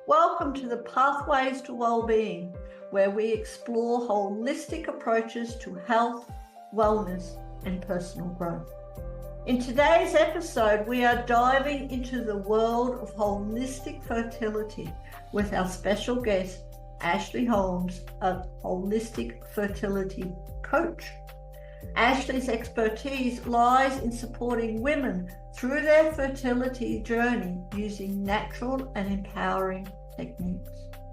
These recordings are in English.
Welcome to the Pathways to Wellbeing, where we explore holistic approaches to health, wellness, and personal growth. In today's episode, we are diving into the world of holistic fertility with our special guest, Ashley Holmes, a holistic fertility coach. Ashley's expertise lies in supporting women through their fertility journey using natural and empowering techniques.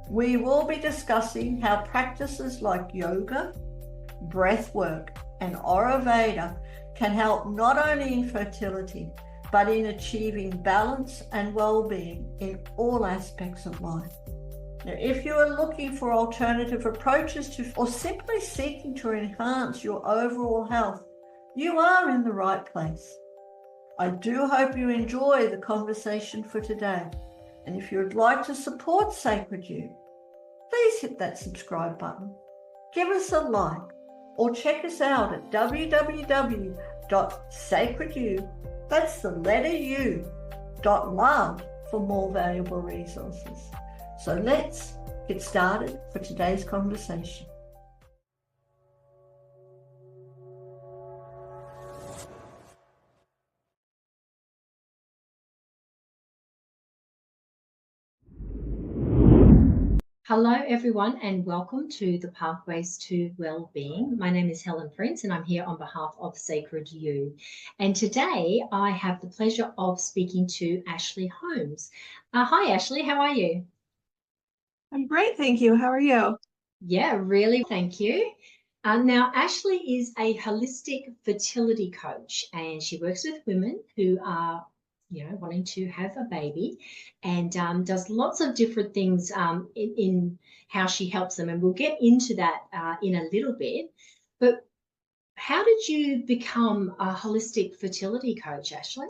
We will be discussing how practices like yoga, breath work, and Ayurveda can help not only in fertility, but in achieving balance and well-being in all aspects of life. Now, if you are looking for alternative approaches to, or simply seeking to enhance your overall health, you are in the right place. I do hope you enjoy the conversation for today. And if you would like to support Sacred You, please hit that subscribe button, give us a like, or check us out at www.sacredyou, that's the letter U, .love for more valuable resources. So let's get started for today's conversation. Hello everyone and welcome to the Pathways to Wellbeing. My name is Helen Prince and I'm here on behalf of Sacred You. And today I have the pleasure of speaking to Ashley Holmes. Hi Ashley, how are you? I'm great, thank you. How are you? Yeah, really, thank you. Now Ashley is a holistic fertility coach and she works with women who are wanting to have a baby, and does lots of different things in how she helps them. And we'll get into that in a little bit. But how did you become a holistic fertility coach, Ashley?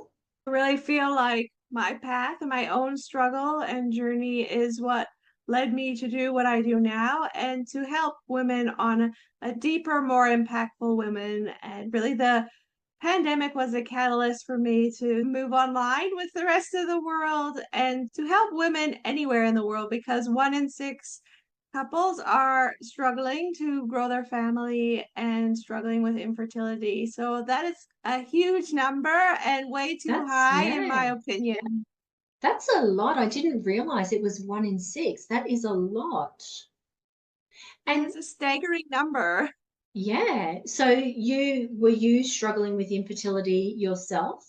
I really feel like my path and my own struggle and journey is what led me to do what I do now and to help women on a deeper, more impactful women. And really the pandemic was a catalyst for me to move online with the rest of the world and to help women anywhere in the world, because 1 in 6 couples are struggling to grow their family and struggling with infertility. So that is a huge number and way too high in my opinion. That's a lot. I didn't realize it was 1 in 6. That is a lot. And it's a staggering number. Yeah. So were you struggling with infertility yourself?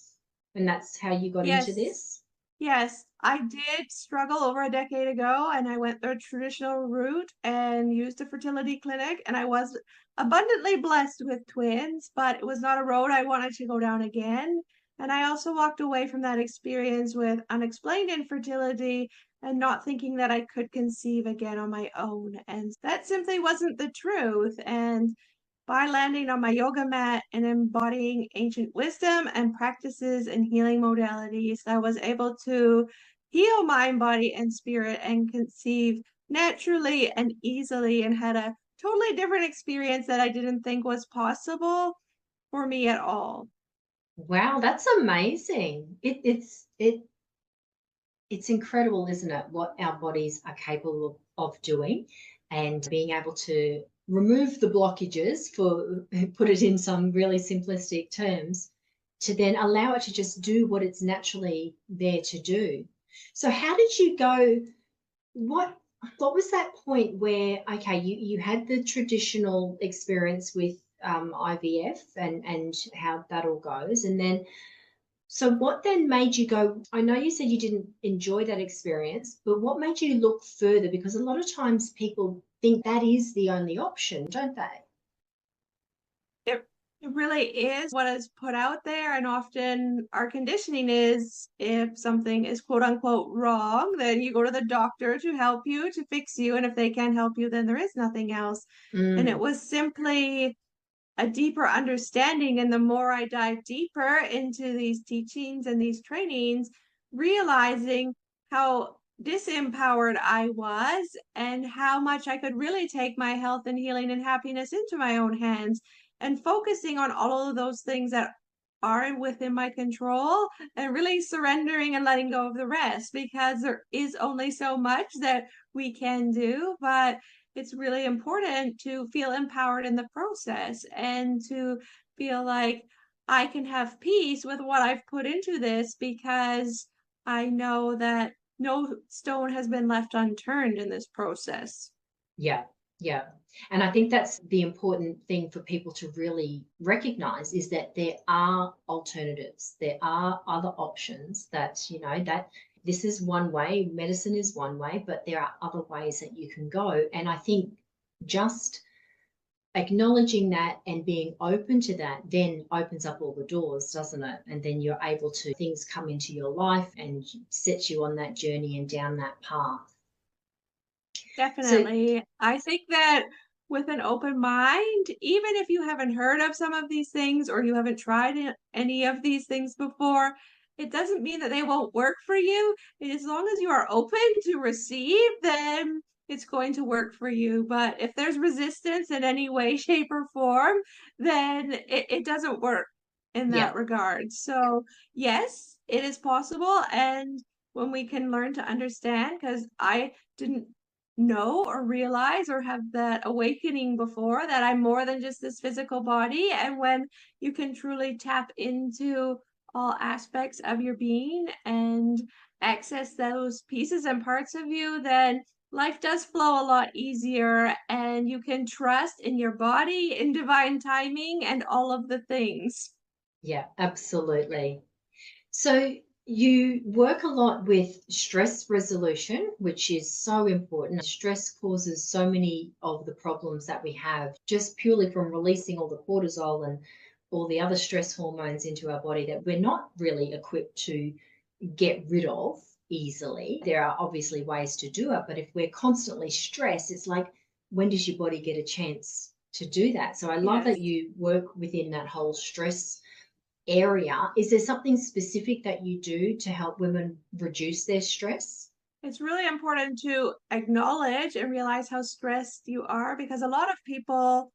And that's how you got into this? Yes, I did struggle over a decade ago, and I went the traditional route and used a fertility clinic, and I was abundantly blessed with twins, but it was not a road I wanted to go down again. And I also walked away from that experience with unexplained infertility and not thinking that I could conceive again on my own. And that simply wasn't the truth. And by landing on my yoga mat and embodying ancient wisdom and practices and healing modalities, I was able to heal mind, body, and spirit and conceive naturally and easily, and had a totally different experience that I didn't think was possible for me at all. Wow, that's amazing. It's incredible, isn't it, what our bodies are capable of doing, and being able to remove the blockages, for put it in some really simplistic terms, to then allow it to just do what it's naturally there to do. So how did you go? What was that point where, okay, you had the traditional experience with IVF and how that all goes, and then so what then made you go, I know you said you didn't enjoy that experience, but what made you look further? Because a lot of times people think that is the only option, don't they? It really is what is put out there, and often our conditioning is, if something is quote unquote wrong, then you go to the doctor to help you, to fix you, and if they can't help you, then there is nothing else. And it was simply a deeper understanding, and the more I dive deeper into these teachings and these trainings, realizing how disempowered I was and how much I could really take my health and healing and happiness into my own hands, and focusing on all of those things that are within my control, and really surrendering and letting go of the rest, because there is only so much that we can do. But it's really important to feel empowered in the process and to feel like I can have peace with what I've put into this, because I know that no stone has been left unturned in this process. Yeah, yeah. And I think that's the important thing for people to really recognize, is that there are alternatives. There are other options that, that this is one way, medicine is one way, but there are other ways that you can go. And I think just acknowledging that and being open to that then opens up all the doors, doesn't it? And then you're able to, things come into your life and sets you on that journey and down that path. Definitely. I think that with an open mind, even if you haven't heard of some of these things or you haven't tried any of these things before, it doesn't mean that they won't work for you. As long as you are open to receive them, it's going to work for you. But if there's resistance in any way, shape, or form, then it doesn't work in Yeah. that regard. So, yes, it is possible. And when we can learn to understand, because I didn't know or realize or have that awakening before, that I'm more than just this physical body. And when you can truly tap into all aspects of your being and access those pieces and parts of you, then life does flow a lot easier, and you can trust in your body, in divine timing, and all of the things. Yeah, absolutely. So you work a lot with stress resolution, which is so important. Stress causes so many of the problems that we have, just purely from releasing all the cortisol and all the other stress hormones into our body that we're not really equipped to get rid of easily. There are obviously ways to do it, but if we're constantly stressed, it's like, when does your body get a chance to do that? So I love Yes. that you work within that whole stress area. Is there something specific that you do to help women reduce their stress? It's really important to acknowledge and realize how stressed you are, because a lot of people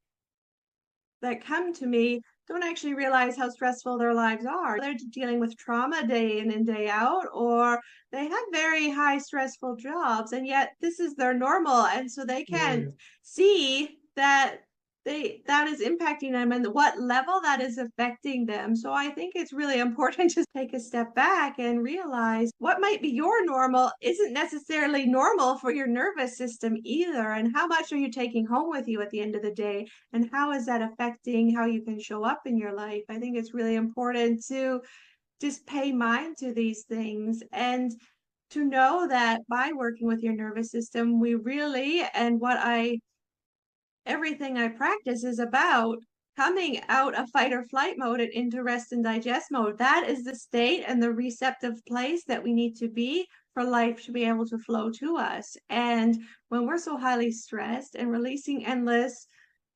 that come to me don't actually realize how stressful their lives are. They're dealing with trauma day in and day out, or they have very high stressful jobs, and yet this is their normal. And so they can't see that that is impacting them and what level that is affecting them. So I think it's really important to take a step back and realize what might be your normal isn't necessarily normal for your nervous system either. And how much are you taking home with you at the end of the day? And how is that affecting how you can show up in your life? I think it's really important to just pay mind to these things, and to know that by working with your nervous system, we really, and everything I practice is about coming out of fight or flight mode and into rest and digest mode. That is the state and the receptive place that we need to be for life to be able to flow to us. And when we're so highly stressed and releasing endless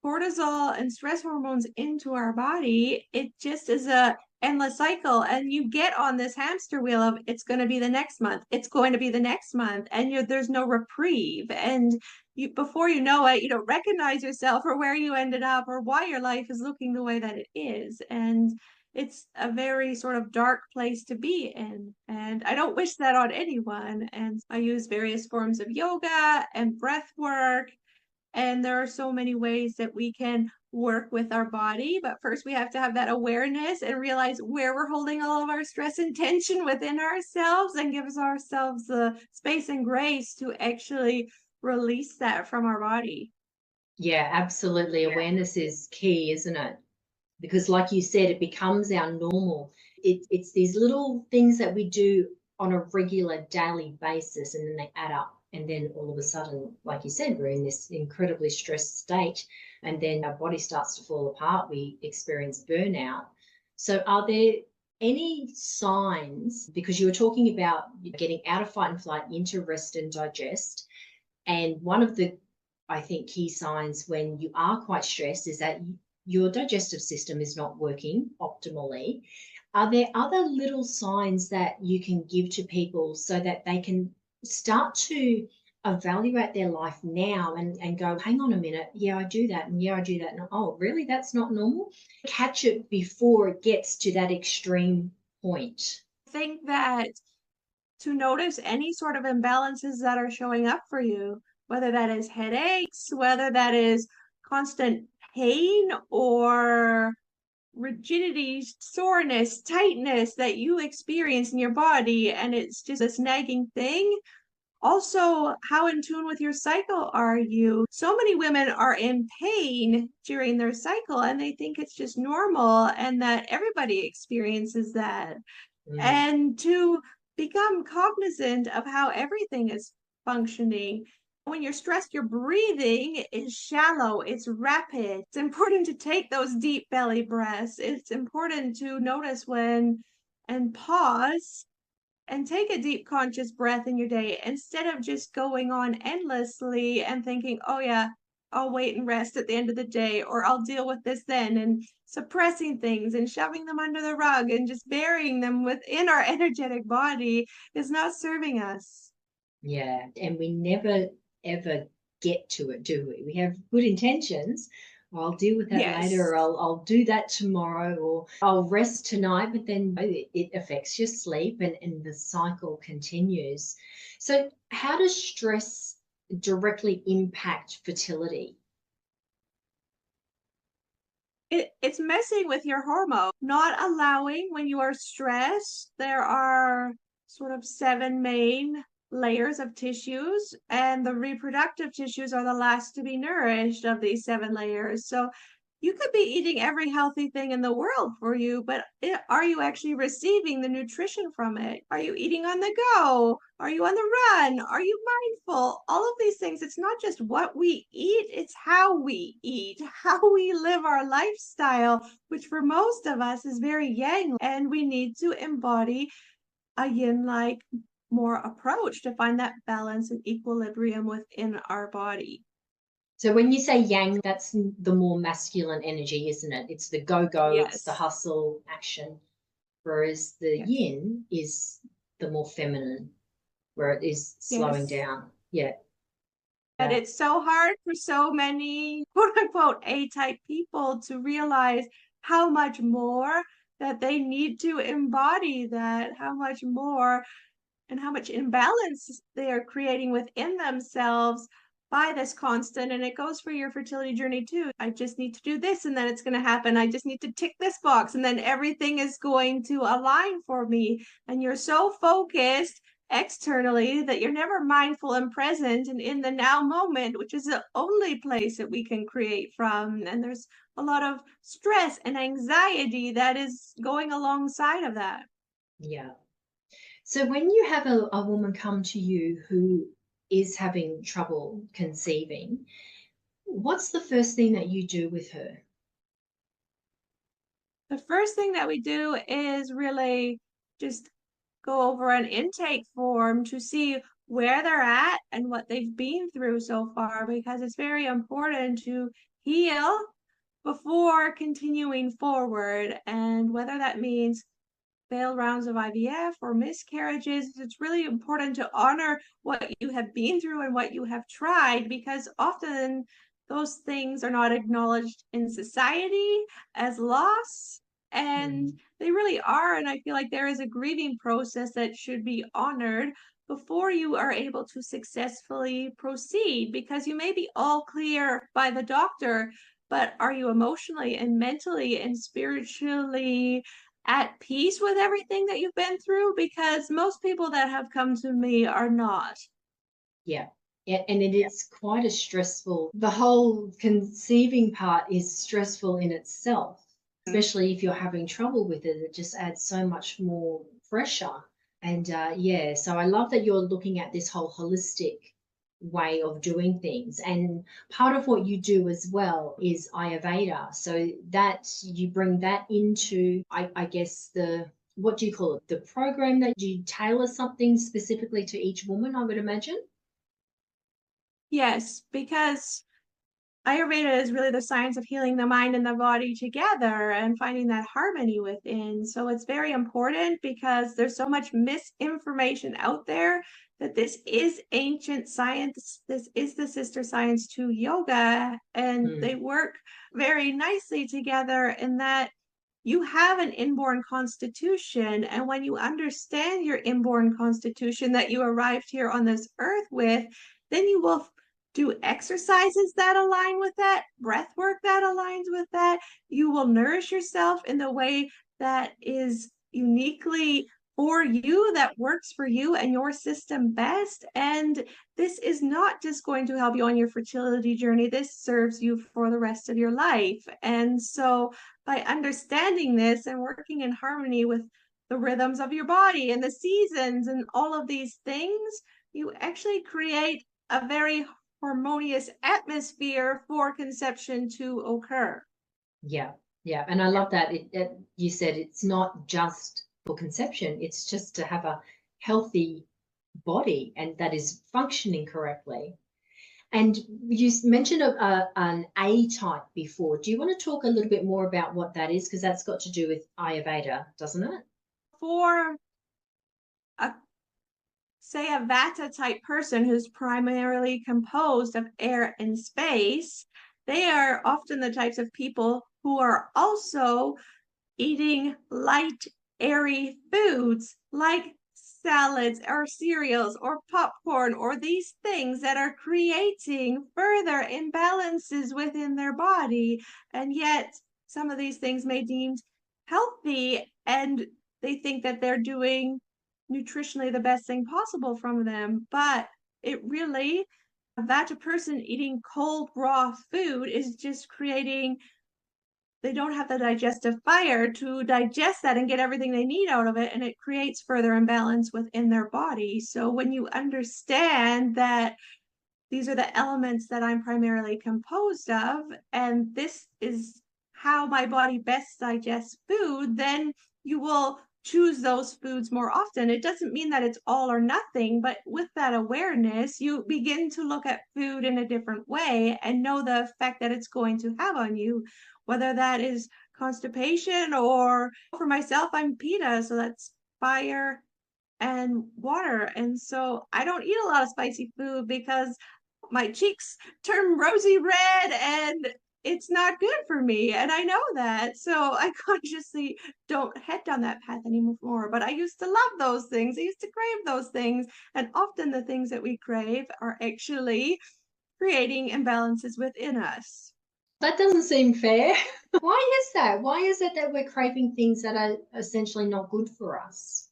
cortisol and stress hormones into our body, it just is a endless cycle, and you get on this hamster wheel of, it's going to be the next month, it's going to be the next month, and there's no reprieve. And you, before you know it, you don't recognize yourself or where you ended up or why your life is looking the way that it is. And it's a very sort of dark place to be in, and I don't wish that on anyone. And I use various forms of yoga and breath work, and there are so many ways that we can work with our body. But first, we have to have that awareness and realize where we're holding all of our stress and tension within ourselves, and give ourselves the space and grace to actually release that from our body. Yeah, absolutely. Awareness is key, isn't it? Because, like you said, it becomes our normal. It's these little things that we do on a regular daily basis, and then they add up. And then all of a sudden, like you said, we're in this incredibly stressed state, and then our body starts to fall apart. We experience burnout. So, are there any signs? Because you were talking about getting out of fight and flight into rest and digest. And one of the, I think, key signs when you are quite stressed is that your digestive system is not working optimally. Are there other little signs that you can give to people so that they can start to evaluate their life now and go, hang on a minute, yeah, I do that, and yeah, I do that, and oh, really, that's not normal? Catch it before it gets to that extreme point. I think that to notice any sort of imbalances that are showing up for you, whether that is headaches, whether that is constant pain or rigidity, soreness, tightness that you experience in your body, and it's just this nagging thing. Also, how in tune with your cycle are you? So many women are in pain during their cycle and they think it's just normal and that everybody experiences that. And to become cognizant of how everything is functioning. When you're stressed, your breathing is shallow, it's rapid. It's important to take those deep belly breaths. It's important to notice when and pause and take a deep conscious breath in your day instead of just going on endlessly and thinking, oh yeah, I'll wait and rest at the end of the day, or I'll deal with this then, and suppressing things and shoving them under the rug and just burying them within our energetic body is not serving us. Yeah, and we never ever get to it, do we? We have good intentions. I'll deal with that Yes. later, or I'll do that tomorrow, or I'll rest tonight, but then it affects your sleep and the cycle continues. So, how does stress directly impact fertility? It's messing with your hormone, not allowing when you are stressed. There are sort of 7 main layers of tissues, and the reproductive tissues are the last to be nourished of these 7 layers. So you could be eating every healthy thing in the world for you, but are you actually receiving the nutrition from it? Are you eating on the go? Are you on the run? Are you mindful? All of these things, it's not just what we eat, it's how we eat, how we live our lifestyle, which for most of us is very yang, and we need to embody a yin-like more approach to find that balance and equilibrium within our body. So when you say yang, that's the more masculine energy, isn't it? It's the go-go, it's the Yes. hustle, action. Whereas the Yes. yin is the more feminine, where it is slowing Yes. down. Yeah. And it's so hard for so many quote unquote A-type people to realize how much more that they need to embody that, how much more and how much imbalance they are creating within themselves by this constant. And it goes for your fertility journey too. I just need to do this and then it's going to happen. I just need to tick this box and then everything is going to align for me. And you're so focused externally that you're never mindful and present and in the now moment, which is the only place that we can create from. And there's a lot of stress and anxiety that is going alongside of that. Yeah. So when you have a woman come to you who is having trouble conceiving, what's the first thing that you do with her? The first thing that we do is really just go over an intake form to see where they're at and what they've been through so far, because it's very important to heal before continuing forward. And whether that means failed rounds of IVF or miscarriages, it's really important to honor what you have been through and what you have tried, because often those things are not acknowledged in society as loss. And they really are. And I feel like there is a grieving process that should be honored before you are able to successfully proceed, because you may be all clear by the doctor, but are you emotionally and mentally and spiritually at peace with everything that you've been through? Because most people that have come to me are not. Yeah. Yeah, and it is quite a stressful, the whole conceiving part is stressful in itself, especially if you're having trouble with it. It just adds so much more pressure. And yeah, so I love that you're looking at this whole holistic way of doing things. And part of what you do as well is Ayurveda. So that you bring that into, I guess, what do you call it? The program that you tailor something specifically to each woman, I would imagine. Yes, because Ayurveda is really the science of healing the mind and the body together and finding that harmony within. So it's very important because there's so much misinformation out there that this is ancient science. This is the sister science to yoga, and they work very nicely together in that you have an inborn constitution. And when you understand your inborn constitution that you arrived here on this earth with, then you will do exercises that align with that, breath work that aligns with that. You will nourish yourself in the way that is uniquely for you, that works for you and your system best. And this is not just going to help you on your fertility journey. This serves you for the rest of your life. And so by understanding this and working in harmony with the rhythms of your body and the seasons and all of these things, you actually create a very harmonious atmosphere for conception to occur. Yeah. And I love that you said it's not just for conception, it's just to have a healthy body and that is functioning correctly. And you mentioned an A type before. Do you want to talk a little bit more about what that is? Because that's got to do with Ayurveda, doesn't it? For say a Vata type person who's primarily composed of air and space, they are often the types of people who are also eating light, airy foods like salads or cereals or popcorn or these things that are creating further imbalances within their body. And yet some of these things may be deemed healthy and they think that they're doing nutritionally the best thing possible from them. But it really, a Vata person eating cold raw food is just creating, they don't have the digestive fire to digest that and get everything they need out of it, and it creates further imbalance within their body. So when you understand that these are the elements that I'm primarily composed of, and this is how my body best digests food, then you will choose those foods more often. It doesn't mean that it's all or nothing, but with that awareness, you begin to look at food in a different way and know the effect that it's going to have on you, whether that is constipation or for myself, I'm Pitta, so that's fire and water. And so I don't eat a lot of spicy food because my cheeks turn rosy red and it's not good for me. And I know that. So I consciously don't head down that path anymore. But I used to love those things. I used to crave those things. And often the things that we crave are actually creating imbalances within us. That doesn't seem fair. Why is that? Why is it that we're craving things that are essentially not good for us?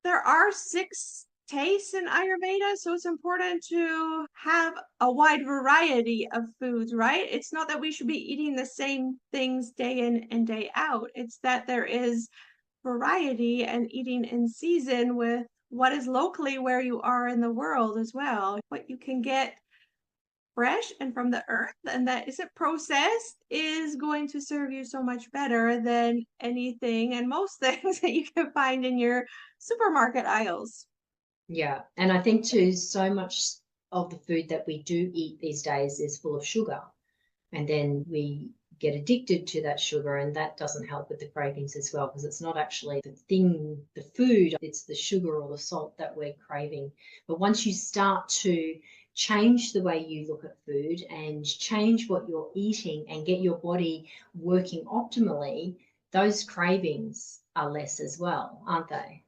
There are 6 tastes in Ayurveda, so it's important to have a wide variety of foods, right? It's not that we should be eating the same things day in and day out. It's that there is variety and eating in season with what is locally where you are in the world as well. What you can get fresh and from the earth and that isn't processed is going to serve you so much better than anything and most things that you can find in your supermarket aisles. Yeah, and I think too, so much of the food that we do eat these days is full of sugar, and then we get addicted to that sugar, and that doesn't help with the cravings as well, because it's not actually the food, it's the sugar or the salt that we're craving. But once you start to change the way you look at food and change what you're eating and get your body working optimally, those cravings are less as well, aren't they?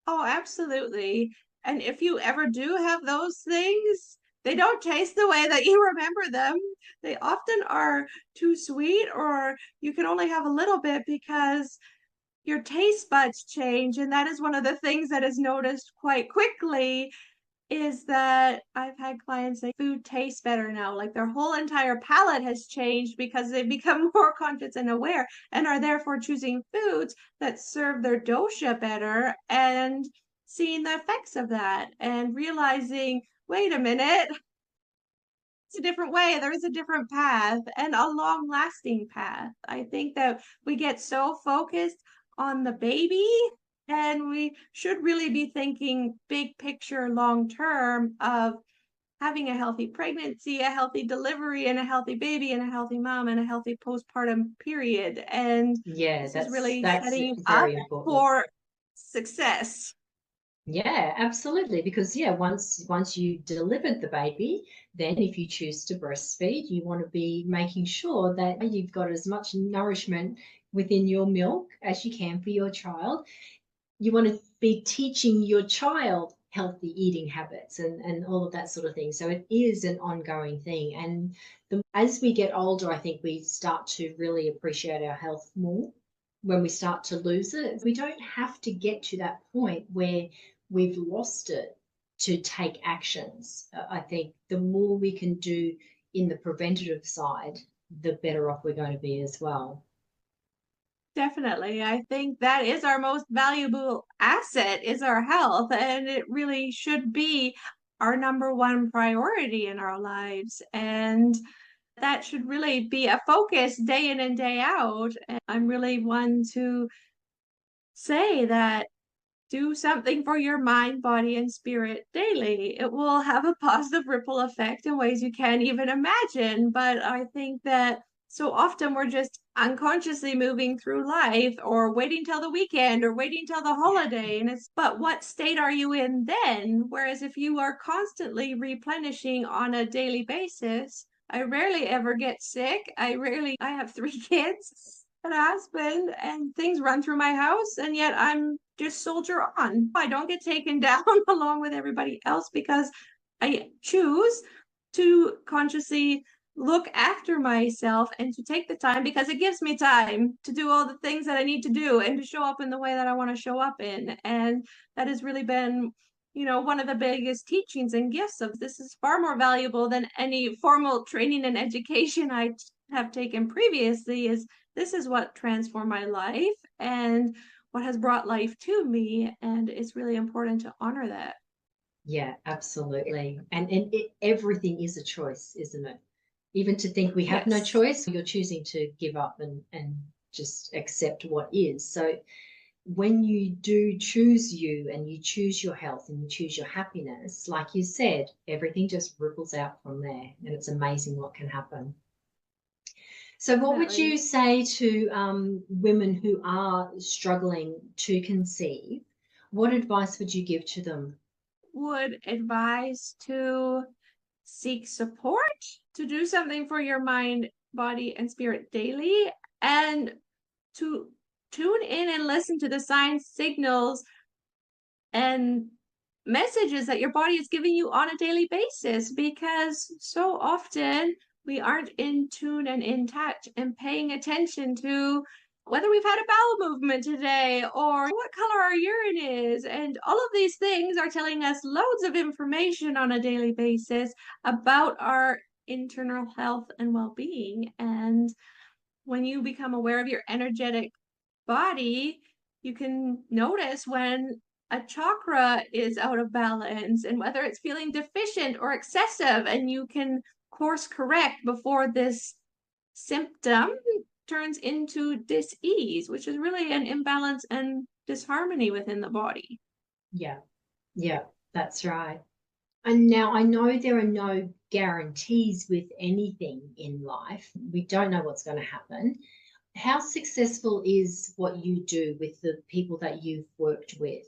Oh, absolutely. And if you ever do have those things, they don't taste the way that you remember them. They often are too sweet, or you can only have a little bit because your taste buds change. And that is one of the things that is noticed quite quickly is that I've had clients say food tastes better now. Like their whole entire palate has changed because they've become more conscious and aware and are therefore choosing foods that serve their dosha better and seeing the effects of that and realizing, wait a minute, it's a different way. There is a different path and a long lasting path. I think that we get so focused on the baby and we should really be thinking big picture, long term of having a healthy pregnancy, a healthy delivery, and a healthy baby, and a healthy mom, and a healthy postpartum period. And Yeah, this is really that's setting up very important. for success. Yeah, absolutely. Because once you delivered the baby, then if you choose to breastfeed, you want to be making sure that you've got as much nourishment within your milk as you can for your child. You want to be teaching your child healthy eating habits and all of that sort of thing. So it is an ongoing thing. And as we get older, I think we start to really appreciate our health more. When we start to lose it, we don't have to get to that point where we've lost it to take actions. I think the more we can do in the preventative side, the better off we're going to be as well. Definitely. I think that is our most valuable asset is our health, and it really should be our number one priority in our lives. And that should really be a focus day in and day out. And I'm really one to say that do something for your mind, body, and spirit daily. It will have a positive ripple effect in ways you can't even imagine. But I think that so often we're just unconsciously moving through life or waiting till the weekend or waiting till the holiday. And it's, but what state are you in then? Whereas if you are constantly replenishing on a daily basis, I rarely ever get sick. I have 3 kids and a husband, and things run through my house, and yet I'm just soldier on. I don't get taken down along with everybody else because I choose to consciously look after myself and to take the time because it gives me time to do all the things that I need to do and to show up in the way that I want to show up in. And that has really been, one of the biggest teachings and gifts of this is far more valuable than any formal training and education I have taken previously. Is this is what transformed my life and what has brought life to me, and it's really important to honor that. Yeah, absolutely. And everything is a choice, isn't it? Even to think we have no choice, you're choosing to give up and just accept what is. So when you do choose you and you choose your health and you choose your happiness, like you said, everything just ripples out from there, and it's amazing what can happen. So what would you say to women who are struggling to conceive? What advice would you give to them? Would advise to seek support, to do something for your mind, body, and spirit daily, and to tune in and listen to the signs, signals, and messages that your body is giving you on a daily basis, because so often we aren't in tune and in touch and paying attention to whether we've had a bowel movement today or what color our urine is. And all of these things are telling us loads of information on a daily basis about our internal health and well-being. And when you become aware of your energetic body, you can notice when a chakra is out of balance and whether it's feeling deficient or excessive, and you can course correct before this symptom turns into dis-ease, which is really an imbalance and disharmony within the body. Yeah, that's right. And now I know there are no guarantees with anything in life. We don't know what's going to happen. How successful is what you do with the people that you've worked with?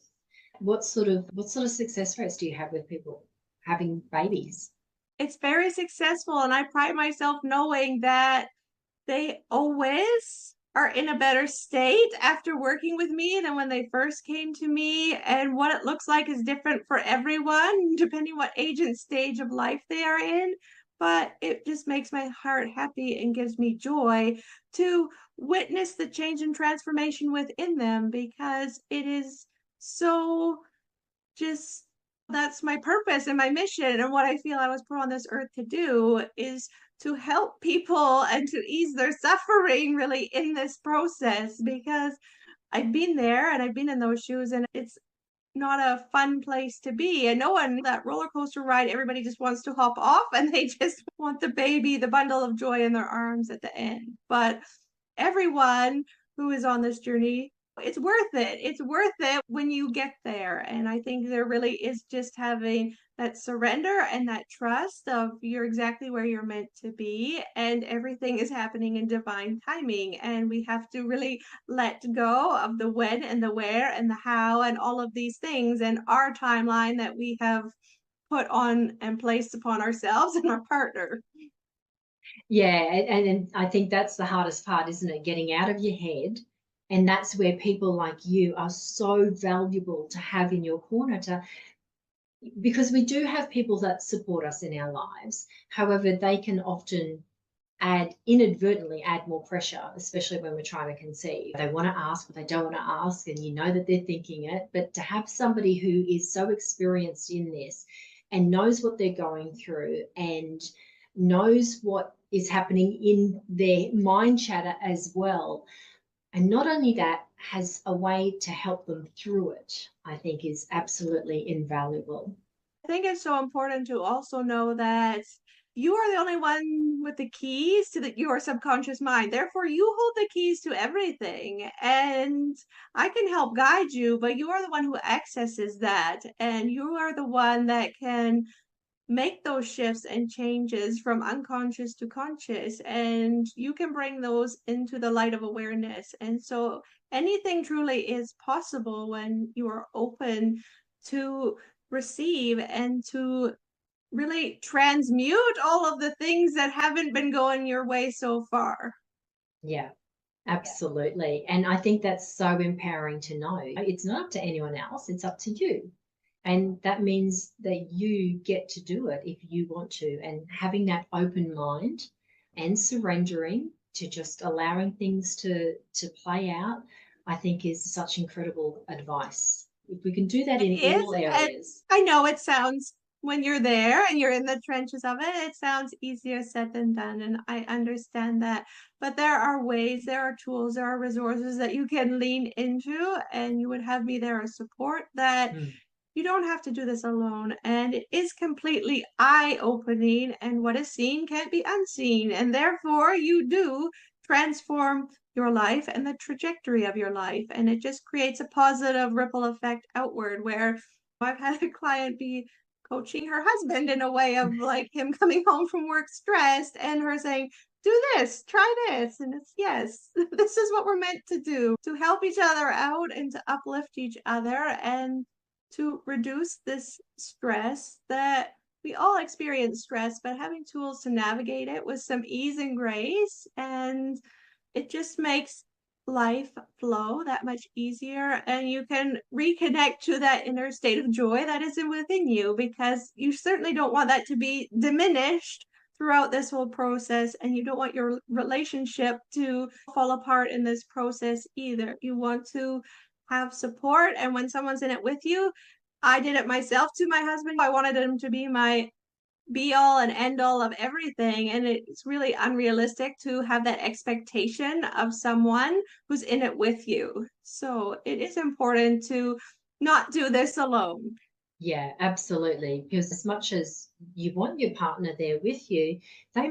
What sort of success rates do you have with people having babies? It's very successful, and I pride myself knowing that they always are in a better state after working with me than when they first came to me. And what it looks like is different for everyone, depending what age and stage of life they are in. But it just makes my heart happy and gives me joy to witness the change and transformation within them, because it is so just that's my purpose and my mission, and what I feel I was put on this earth to do is to help people and to ease their suffering really in this process, because I've been there and I've been in those shoes, and it's not a fun place to be. And no one, that roller coaster ride, everybody just wants to hop off and they just want the baby, the bundle of joy in their arms at the end. But everyone who is on this journey It's worth it. It's worth it when you get there. And I think there really is just having that surrender and that trust of you're exactly where you're meant to be, and everything is happening in divine timing. And we have to really let go of the when and the where and the how and all of these things and our timeline that we have put on and placed upon ourselves and our partner. Yeah, and I think that's the hardest part, isn't it? Getting out of your head. And that's where people like you are so valuable to have in your corner, because we do have people that support us in our lives. However, they can often inadvertently add more pressure, especially when we're trying to conceive. They want to ask, but they don't want to ask, and you know that they're thinking it. But to have somebody who is so experienced in this and knows what they're going through and knows what is happening in their mind chatter as well, and not only that, has a way to help them through it, I think is absolutely invaluable. I think it's so important to also know that you are the only one with the keys to your subconscious mind. Therefore, you hold the keys to everything. And I can help guide you, but you are the one who accesses that. And you are the one that can make those shifts and changes from unconscious to conscious, and you can bring those into the light of awareness. And so anything truly is possible when you are open to receive and to really transmute all of the things that haven't been going your way so far. Yeah, absolutely. And I think that's so empowering to know. It's not up to anyone else, it's up to you. And that means that you get to do it if you want to. And having that open mind and surrendering to just allowing things to play out, I think is such incredible advice. If we can do that It in is. all areas. I know it sounds, when you're there and you're in the trenches of it, it sounds easier said than done. And I understand that. But there are ways, there are tools, there are resources that you can lean into, and you would have me there as support that you don't have to do this alone. And it is completely eye-opening, and what is seen can't be unseen. And therefore, you do transform your life and the trajectory of your life. And it just creates a positive ripple effect outward, where I've had a client be coaching her husband in a way of like him coming home from work stressed and her saying, do this, try this. And it's, yes, this is what we're meant to do, to help each other out and to uplift each other and to reduce this stress that we all experience stress, but having tools to navigate it with some ease and grace. And it just makes life flow that much easier, and you can reconnect to that inner state of joy that is within you, because you certainly don't want that to be diminished throughout this whole process, and you don't want your relationship to fall apart in this process either. You want to have support, and when someone's in it with you, I did it myself to my husband. I wanted him to be my be all and end all of everything. And it's really unrealistic to have that expectation of someone who's in it with you. So it is important to not do this alone. Yeah, absolutely. Because as much as you want your partner there with you, they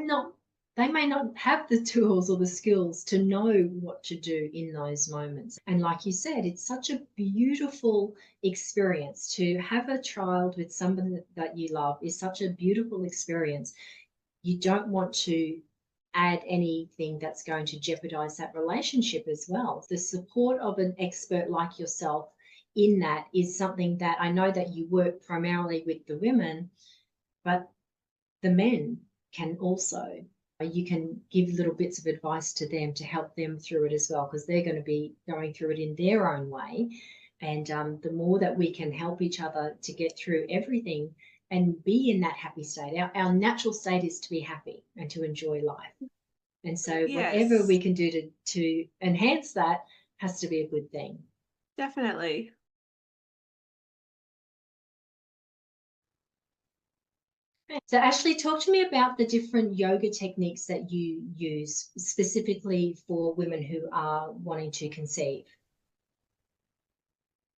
may not have the tools or the skills to know what to do in those moments. And like you said, it's such a beautiful experience to have a child with somebody that you love is such a beautiful experience. You don't want to add anything that's going to jeopardize that relationship as well. The support of an expert like yourself in that is something that I know that you work primarily with the women, but the men can also. You can give little bits of advice to them to help them through it as well, because they're going to be going through it in their own way. And the more that we can help each other to get through everything and be in that happy state, our natural state is to be happy and to enjoy life. And so whatever we can do to enhance that has to be a good thing. Definitely. So Ashley, talk to me about the different yoga techniques that you use specifically for women who are wanting to conceive.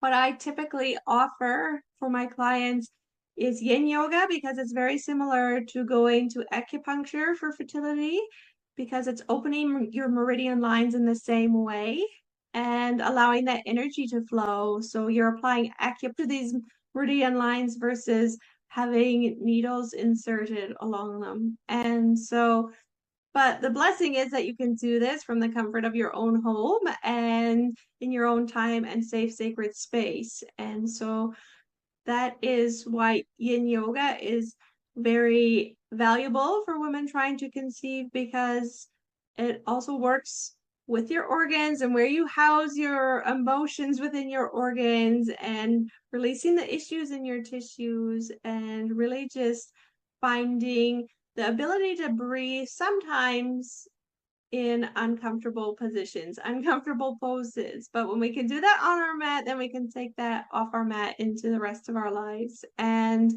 What I typically offer for my clients is yin yoga, because it's very similar to going to acupuncture for fertility, because it's opening your meridian lines in the same way. and allowing that energy to flow. So you're applying acupuncture to these meridian lines versus having needles inserted along them. And so, but the blessing is that you can do this from the comfort of your own home and in your own time and safe, sacred space. And so that is why yin yoga is very valuable for women trying to conceive, because it also works with your organs and where you house your emotions within your organs and releasing the issues in your tissues and really just finding the ability to breathe sometimes in uncomfortable positions, uncomfortable poses. But when we can do that on our mat, then we can take that off our mat into the rest of our lives. And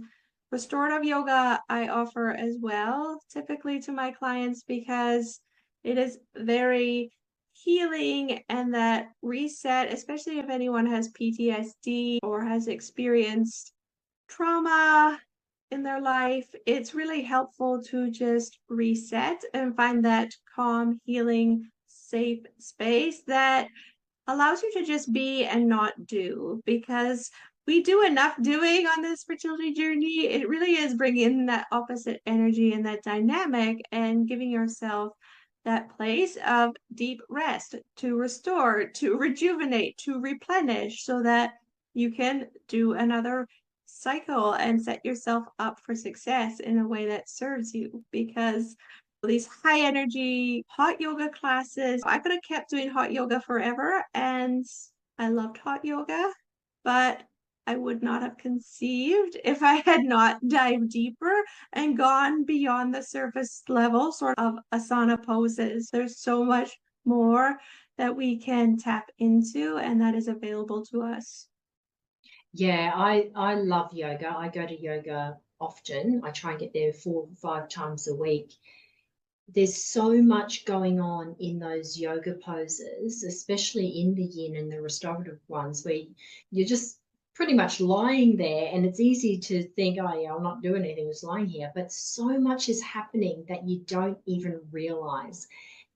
restorative yoga I offer as well, typically to my clients, because it is very healing, and that reset, especially if anyone has PTSD or has experienced trauma in their life, it's really helpful to just reset and find that calm, healing, safe space that allows you to just be and not do, because we do enough doing on this fertility journey. It really is bringing that opposite energy and that dynamic and giving yourself that place of deep rest to restore, to rejuvenate, to replenish, so that you can do another cycle and set yourself up for success in a way that serves you. Because these high energy hot yoga classes, I could have kept doing hot yoga forever, and I loved hot yoga, but I would not have conceived if I had not dived deeper and gone beyond the surface level sort of asana poses. There's so much more that we can tap into, and that is available to us. Yeah, I love yoga. I go to yoga often. I try and get there 4 or 5 times a week. There's so much going on in those yoga poses, especially in the yin and the restorative ones, where you're just pretty much lying there, and it's easy to think, oh yeah, I'm not doing anything, just lying here. But so much is happening that you don't even realize.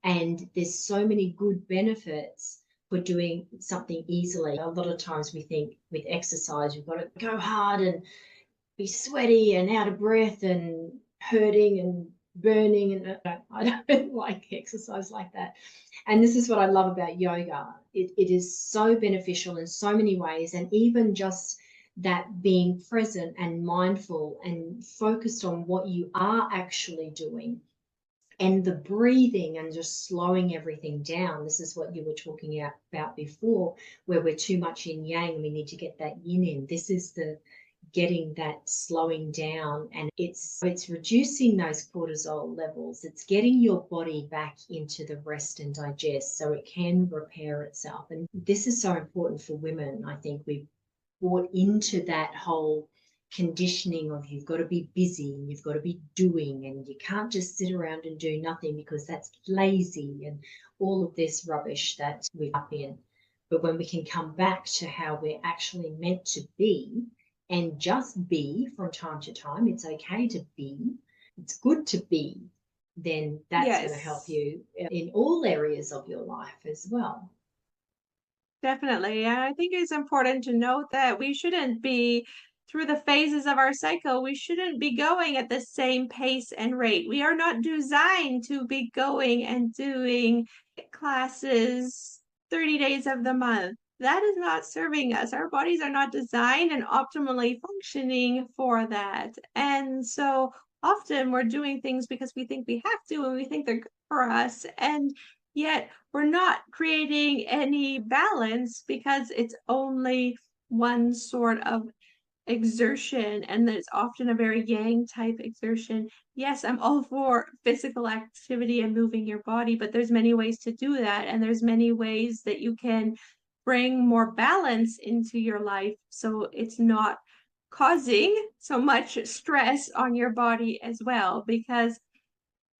And there's so many good benefits for doing something easily. A lot of times we think with exercise, you've got to go hard and be sweaty and out of breath and hurting and burning. And I don't like exercise like that. And this is what I love about yoga. It is so beneficial in so many ways. And even just that being present and mindful and focused on what you are actually doing, and the breathing and just slowing everything down. This is what you were talking about before, where we're too much in yang and we need to get that yin in. This is the getting that slowing down, and it's reducing those cortisol levels. It's getting your body back into the rest and digest so it can repair itself. And this is so important for women. I think we've bought into that whole conditioning of you've got to be busy and you've got to be doing, and you can't just sit around and do nothing because that's lazy, and all of this rubbish that we're up in. But when we can come back to how we're actually meant to be and just be from time to time, it's okay to be, it's good to be, then that's going to help you in all areas of your life as well. Definitely. And I think it's important to note that we shouldn't be, through the phases of our cycle, we shouldn't be going at the same pace and rate. We are not designed to be going and doing classes 30 days of the month. That is not serving us. Our bodies are not designed and optimally functioning for that. And so often we're doing things because we think we have to and we think they're good for us. And yet we're not creating any balance because it's only one sort of exertion, and it's often a very yang type exertion. Yes, I'm all for physical activity and moving your body, but there's many ways to do that, and there's many ways that you can bring more balance into your life so it's not causing so much stress on your body as well, because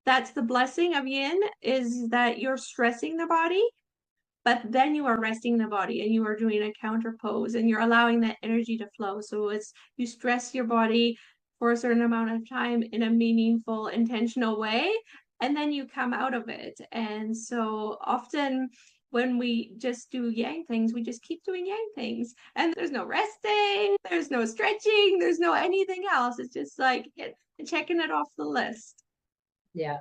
that's the blessing of yin, is that you're stressing the body, but then you are resting the body and you are doing a counter pose and you're allowing that energy to flow. So it's, you stress your body for a certain amount of time in a meaningful, intentional way, and then you come out of it. And so often when we just do yang things, we just keep doing yang things. And there's no resting, there's no stretching, there's no anything else. It's just like checking it off the list. Yeah.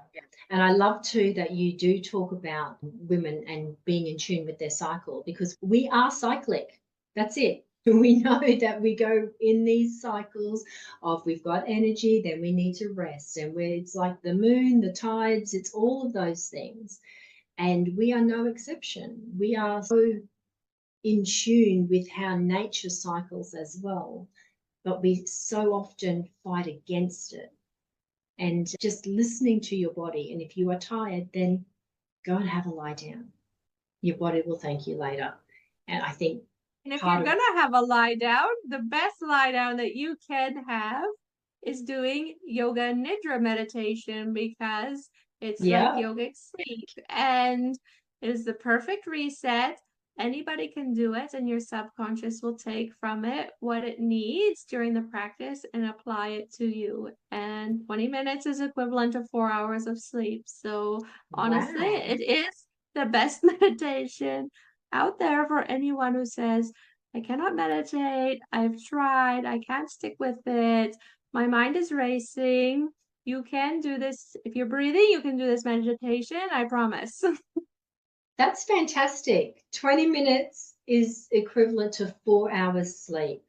And I love too that you do talk about women and being in tune with their cycle, because we are cyclic. That's it. We know that we go in these cycles of we've got energy, then we need to rest. And it's like the moon, the tides, it's all of those things. And we are no exception. We are so in tune with how nature cycles as well, but we so often fight against it. And just listening to your body. And if you are tired, then go and have a lie down. Your body will thank you later. And I think, and if you're going to have a lie down, the best lie down that you can have is doing yoga nidra meditation, because it's like yogic sleep, and it is the perfect reset. Anybody can do it, and your subconscious will take from it what it needs during the practice and apply it to you. And 20 minutes is equivalent to 4 hours of sleep. So honestly, it is the best meditation out there for anyone who says, I cannot meditate, I've tried, I can't stick with it, my mind is racing. You can do this. If you're breathing, you can do this meditation, I promise. That's fantastic. 20 minutes is equivalent to 4 hours sleep.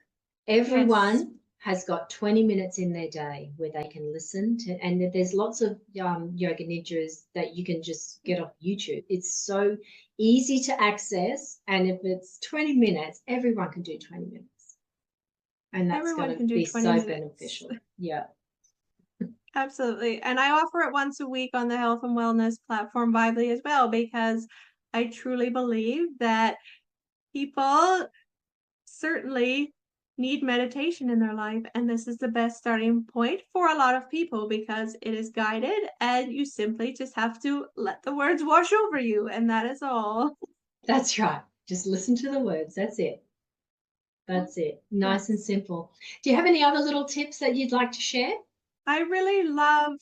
Everyone has got 20 minutes in their day where they can listen to, and there's lots of yoga nidras that you can just get off YouTube. It's so easy to access, and if it's 20 minutes, everyone can do 20 minutes. And that's going to be so beneficial. Yeah. Absolutely. And I offer it once a week on the health and wellness platform Vibely as well, because I truly believe that people certainly need meditation in their life, and this is the best starting point for a lot of people, because it is guided and you simply just have to let the words wash over you, and that is all. That's right. Just listen to the words. That's it. That's it. Nice and simple. Do you have any other little tips that you'd like to share? I really love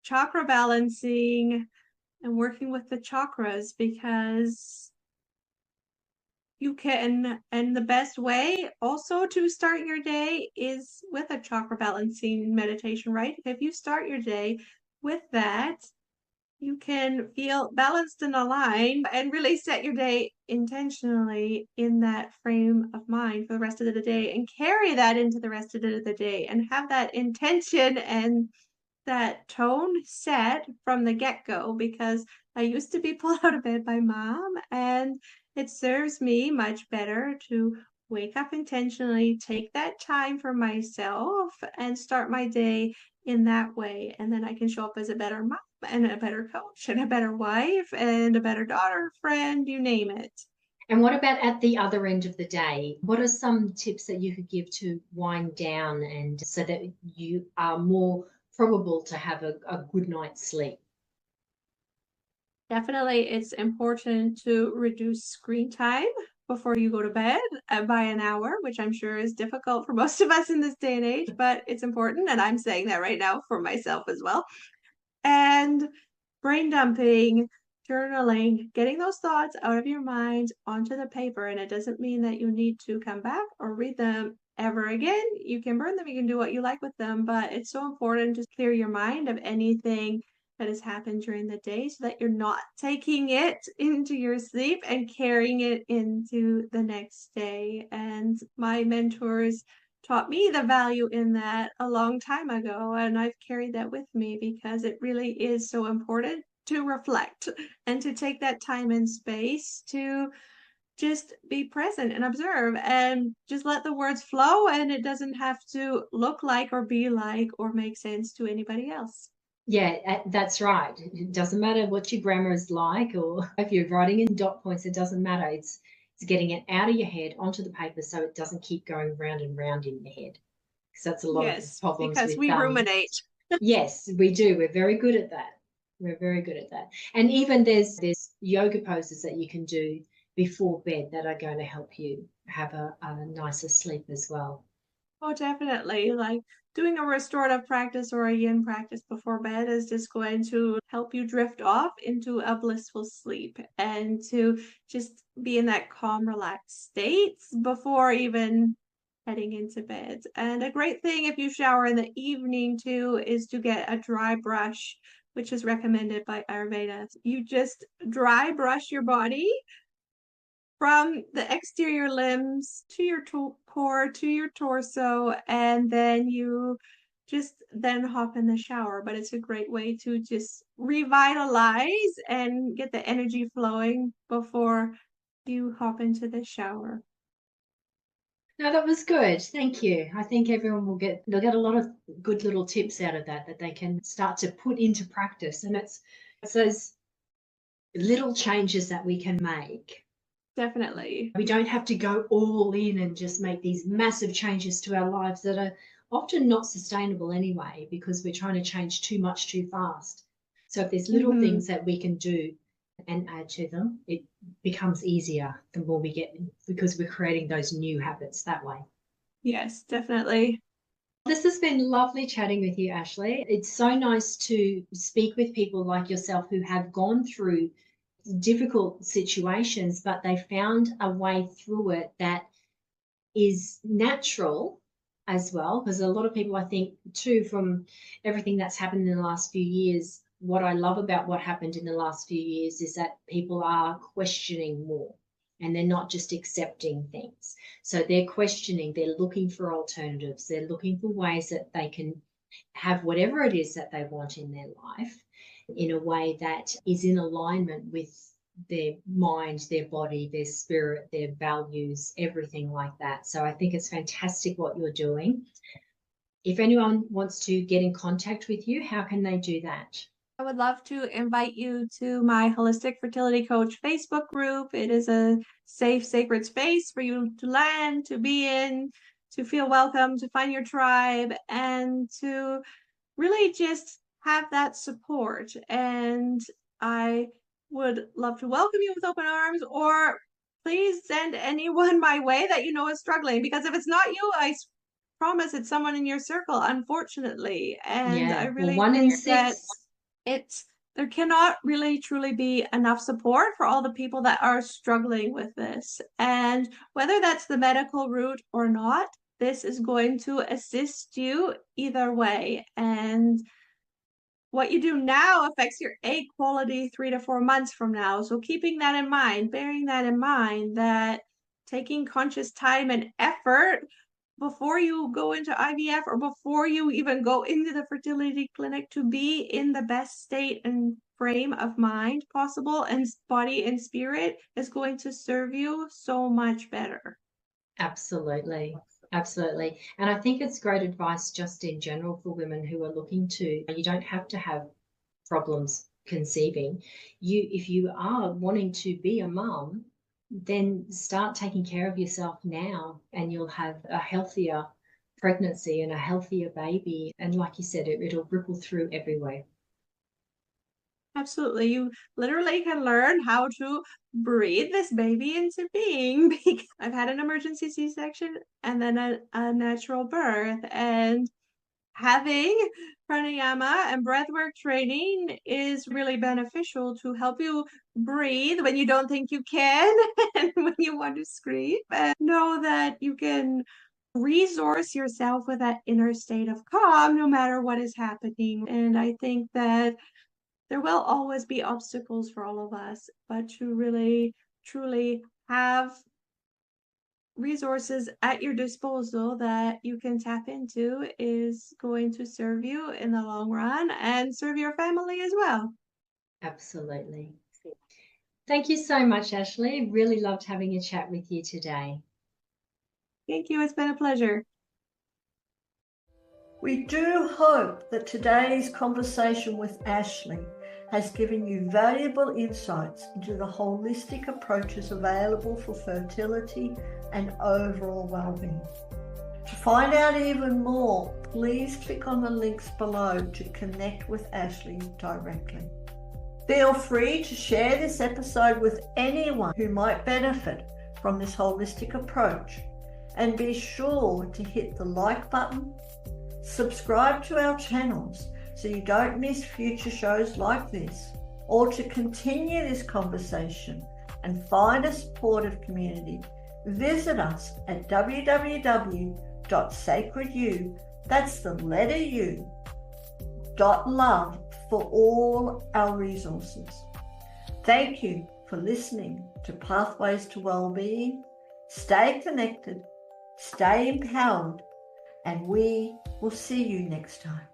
chakra balancing and working with the chakras, because you can, and the best way also to start your day is with a chakra balancing meditation, right? If you start your day with that, you can feel balanced and aligned and really set your day intentionally in that frame of mind for the rest of the day, and carry that into the rest of the day, and have that intention and that tone set from the get-go, because I used to be pulled out of bed by mom, and it serves me much better to wake up intentionally, take that time for myself, and start my day in that way. And then I can show up as a better mom and a better coach and a better wife and a better daughter, friend, you name it. And what about at the other end of the day? What are some tips that you could give to wind down, and so that you are more probable to have a good night's sleep? Definitely, it's important to reduce screen time before you go to bed by an hour, which I'm sure is difficult for most of us in this day and age, but it's important. And I'm saying that right now for myself as well. And brain dumping, journaling, getting those thoughts out of your mind onto the paper. And it doesn't mean that you need to come back or read them ever again. You can burn them, you can do what you like with them, but it's so important to clear your mind of anything that has happened during the day, so that you're not taking it into your sleep and carrying it into the next day. And my mentors taught me the value in that a long time ago, and I've carried that with me, because it really is so important to reflect and to take that time and space to just be present and observe and just let the words flow, and it doesn't have to look like or be like or make sense to anybody else. Yeah, that's right. It doesn't matter what your grammar is like, or if you're writing in dot points, it doesn't matter. It's getting it out of your head onto the paper, so it doesn't keep going round and round in your head. Because that's a lot of the problems because with we ruminate. Yes, we do. We're very good at that. We're very good at that. And even there's yoga poses that you can do before bed that are going to help you have a nicer sleep as well. Oh, definitely. Like doing a restorative practice or a yin practice before bed is just going to help you drift off into a blissful sleep and to just be in that calm, relaxed state before even heading into bed. And a great thing if you shower in the evening too is to get a dry brush, which is recommended by Ayurveda. You just dry brush your body from the exterior limbs to your core to your torso, and then you just then hop in the shower. But it's a great way to just revitalize and get the energy flowing before you hop into the shower. No, that was good. Thank you. I think everyone they'll get a lot of good little tips out of that they can start to put into practice. And it's those little changes that we can make. Definitely. We don't have to go all in and just make these massive changes to our lives that are often not sustainable anyway, because we're trying to change too much too fast. So if there's little things that we can do and add to them, it becomes easier the more we get, because we're creating those new habits that way. Yes, definitely. This has been lovely chatting with you, Ashley. It's so nice to speak with people like yourself who have gone through difficult situations, but they found a way through it that is natural as well. Because a lot of people, I think, too, from everything that's happened in the last few years, what I love about what happened in the last few years is that people are questioning more and they're not just accepting things. So they're questioning, they're looking for alternatives, they're looking for ways that they can have whatever it is that they want in their life in a way that is in alignment with their mind, their body, their spirit, their values, everything like that. So I think it's fantastic what you're doing. If anyone wants to get in contact with you, how can they do that? I would love to invite you to my Holistic Fertility Coach Facebook group. It is a safe, sacred space for you to land, to be in, to feel welcome, to find your tribe, and to really just have that support. And I would love to welcome you with open arms, or please send anyone my way that you know is struggling, because if it's not you, I promise it's someone in your circle, unfortunately. And I really one in think that six. there cannot really truly be enough support for all the people that are struggling with this. And whether that's the medical route or not, this is going to assist you either way. And what you do now affects your egg quality 3 to 4 months from now. So keeping that in mind, bearing that in mind, that taking conscious time and effort before you go into IVF or before you even go into the fertility clinic to be in the best state and frame of mind possible and body and spirit is going to serve you so much better. Absolutely. Absolutely. And I think it's great advice just in general for women who are looking to, you don't have to have problems conceiving. If you are wanting to be a mum, then start taking care of yourself now and you'll have a healthier pregnancy and a healthier baby. And like you said, it'll ripple through everywhere. Absolutely. You literally can learn how to breathe this baby into being. Because I've had an emergency C-section and then a natural birth, and having pranayama and breathwork training is really beneficial to help you breathe when you don't think you can and when you want to scream, and know that you can resource yourself with that inner state of calm no matter what is happening. And I think that there will always be obstacles for all of us, but to really truly have resources at your disposal that you can tap into is going to serve you in the long run and serve your family as well. Absolutely. Thank you so much, Ashley. Really loved having a chat with you today. Thank you. It's been a pleasure. We do hope that today's conversation with Ashley has given you valuable insights into the holistic approaches available for fertility and overall well-being. To find out even more, please click on the links below to connect with Ashley directly. Feel free to share this episode with anyone who might benefit from this holistic approach. And be sure to hit the like button, subscribe to our channels so you don't miss future shows like this, or to continue this conversation and find a supportive community, visit us at www.sacredu, that's the letter U, .love for all our resources. Thank you for listening to Pathways to Wellbeing. Stay connected, stay empowered, and we will see you next time.